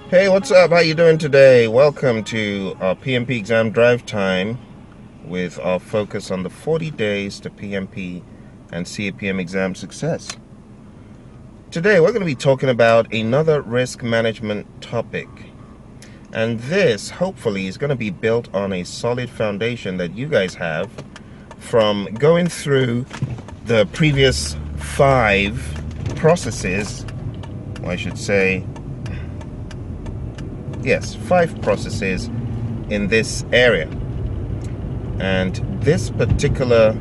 Hey, what's up? How you doing today? Welcome to our PMP exam drive time with our focus on the 40 days to PMP and CAPM exam success. Today we're going to be talking about another risk management topic. And this hopefully is going to be built on a solid foundation that you guys have from going through the previous 5 processes, or I should say, yes, 5 processes in this area. And this particular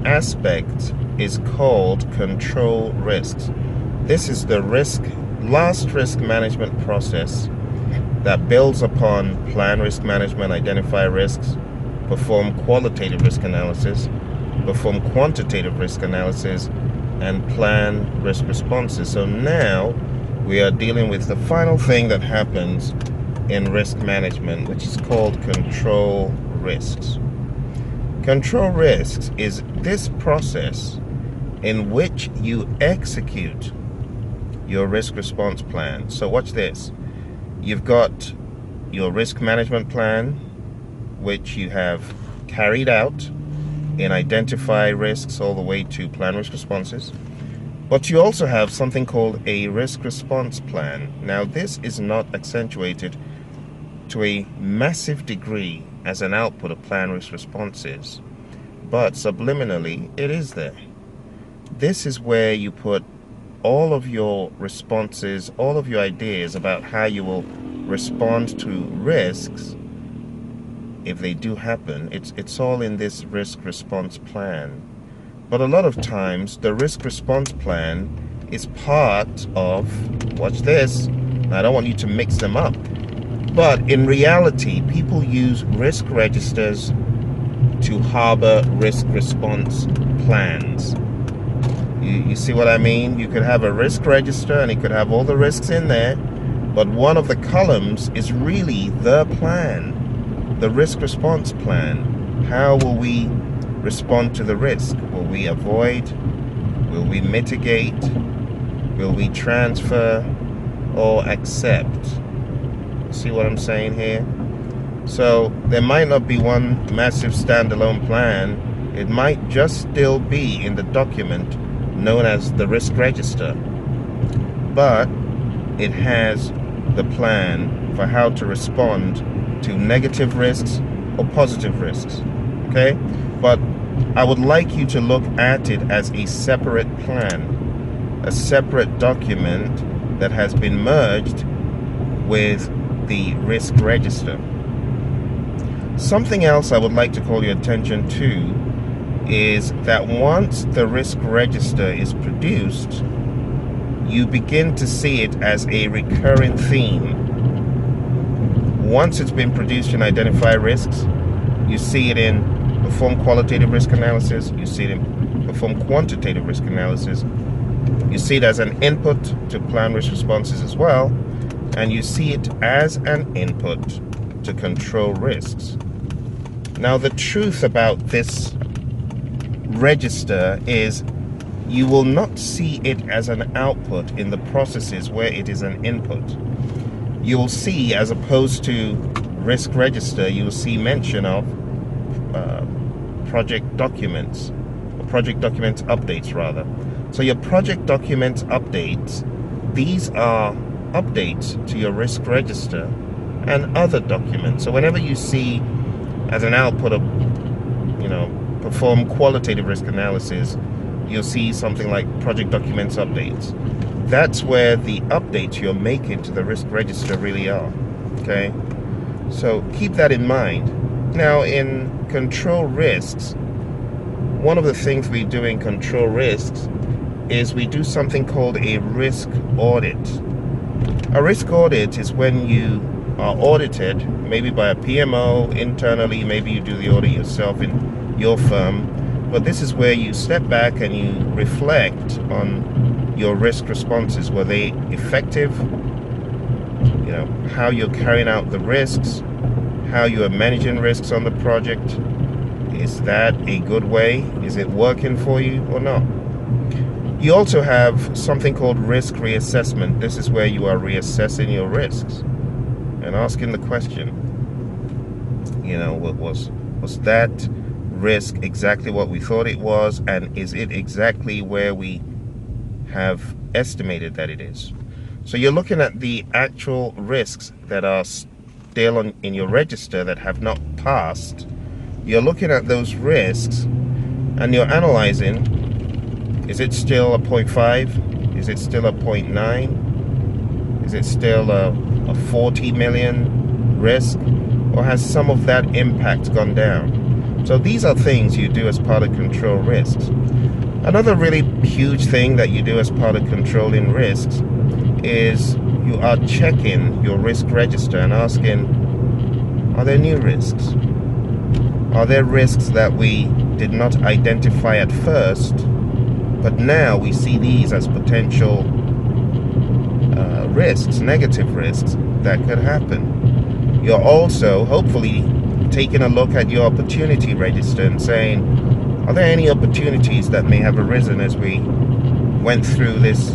aspect is called control risks. This is the last risk management process that builds upon plan risk management, identify risks, perform qualitative risk analysis, perform quantitative risk analysis, and plan risk responses. So now we are dealing with the final thing that happens in risk management, which is called control risks. Control risks is this process in which you execute your risk response plan. So watch this. You've got your risk management plan, which you have carried out in identify risks all the way to plan risk responses. But you also have something called a risk response plan. Now, this is not accentuated to a massive degree as an output of plan risk responses, but subliminally it is there. This is where you put all of your responses, all of your ideas about how you will respond to risks if they do happen. It's all in this risk response plan. But a lot of times the risk response plan is part of, watch this, I don't want you to mix them up, but in reality people use risk registers to harbor risk response plans. You see what I mean? You could have a risk register and it could have all the risks in there, but one of the columns is really the plan, the risk response plan. How will we respond to the risk? Will we avoid? Will we mitigate? Will we transfer or accept? See what I'm saying here? So there might not be one massive standalone plan. It might just still be in the document known as the risk register, but it has the plan for how to respond to negative risks or positive risks. Okay? But I would like you to look at it as a separate plan, a separate document that has been merged with the risk register. Something else I would like to call your attention to is that once the risk register is produced, you begin to see it as a recurring theme. Once it's been produced in identify risks, you see it in perform qualitative risk analysis, you see it in perform quantitative risk analysis, you see it as an input to plan risk responses as well, and you see it as an input to control risks. Now, the truth about this register is you will not see it as an output in the processes where it is an input. You'll see, as opposed to risk register, you'll see mention of project documents, or project documents updates rather. So your project documents updates, these are updates to your risk register and other documents. So whenever you see as an output of, perform qualitative risk analysis, you'll see something like project documents updates. That's where the updates you're making to the risk register really are. Okay? So keep that in mind. Now, in control risks, one of the things we do in control risks is we do something called a risk audit. A risk audit is when you are audited, maybe by a PMO internally, maybe you do the audit yourself in your firm, but this is where you step back and you reflect on your risk responses. Were they effective? How you're carrying out the risks, how you are managing risks on the project. Is that a good way? Is it working for you or not? You also have something called risk reassessment. This is where you are reassessing your risks and asking the question, was that risk exactly what we thought it was, and is it exactly where we have estimated that it is? So you're looking at the actual risks that are still in your register that have not passed. You're looking at those risks and you're analyzing, is it still a 0.5? Is it still a 0.9? Is it still a 40 million risk? Or has some of that impact gone down? So these are things you do as part of control risks. Another really huge thing that you do as part of controlling risks is you are checking your risk register and asking, are there new risks? Are there risks that we did not identify at first, but now we see these as potential risks, negative risks that could happen? You're also hopefully taking a look at your opportunity register and saying, are there any opportunities that may have arisen as we went through this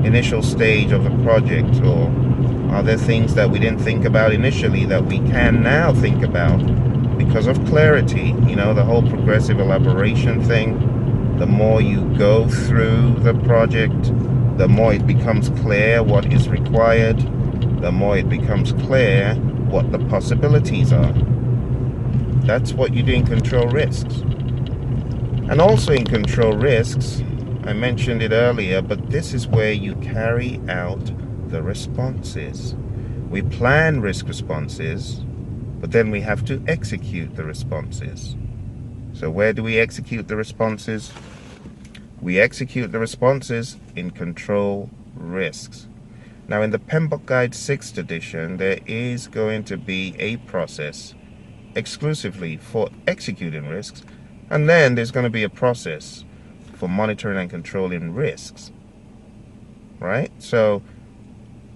initial stage of the project? Or are there things that we didn't think about initially that we can now think about because of clarity? The whole progressive elaboration thing. The more you go through the project, the more it becomes clear what is required, the more it becomes clear what the possibilities are. That's what you do in control risks. And also in control risks, I mentioned it earlier, but this is where you carry out the responses. We plan risk responses, but then we have to execute the responses. So where do we execute the responses? We execute the responses in control risks. Now in the PMBOK Guide 6th edition, there is going to be a process exclusively for executing risks, and then there's going to be a process for monitoring and controlling risks, right? So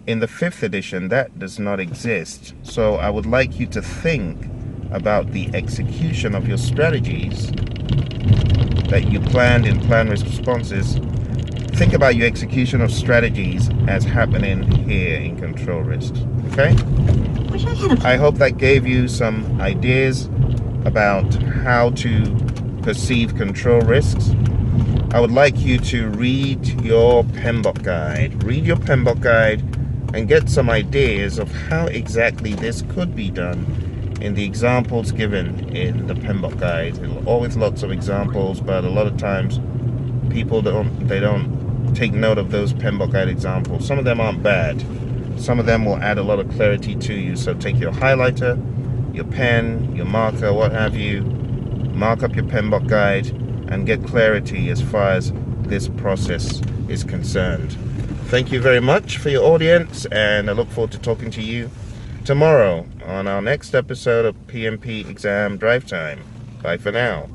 in the 5th edition, that does not exist. So I would like you to think about the execution of your strategies that you planned in plan risk responses. Think about your execution of strategies as happening here in control risks, okay? I hope that gave you some ideas about how to perceive control risks. I would like you to read your PMBOK guide. Read your PMBOK guide and get some ideas of how exactly this could be done in the examples given in the PMBOK guide. It'll always lots of examples, but a lot of times people don't take note of those PMBOK guide examples. Some of them aren't bad. Some of them will add a lot of clarity to you. So take your highlighter, your pen, your marker, what have you, mark up your PMBOK guide and get clarity as far as this process is concerned. Thank you very much for your audience, and I look forward to talking to you tomorrow on our next episode of PMP Exam Drive Time. Bye for now.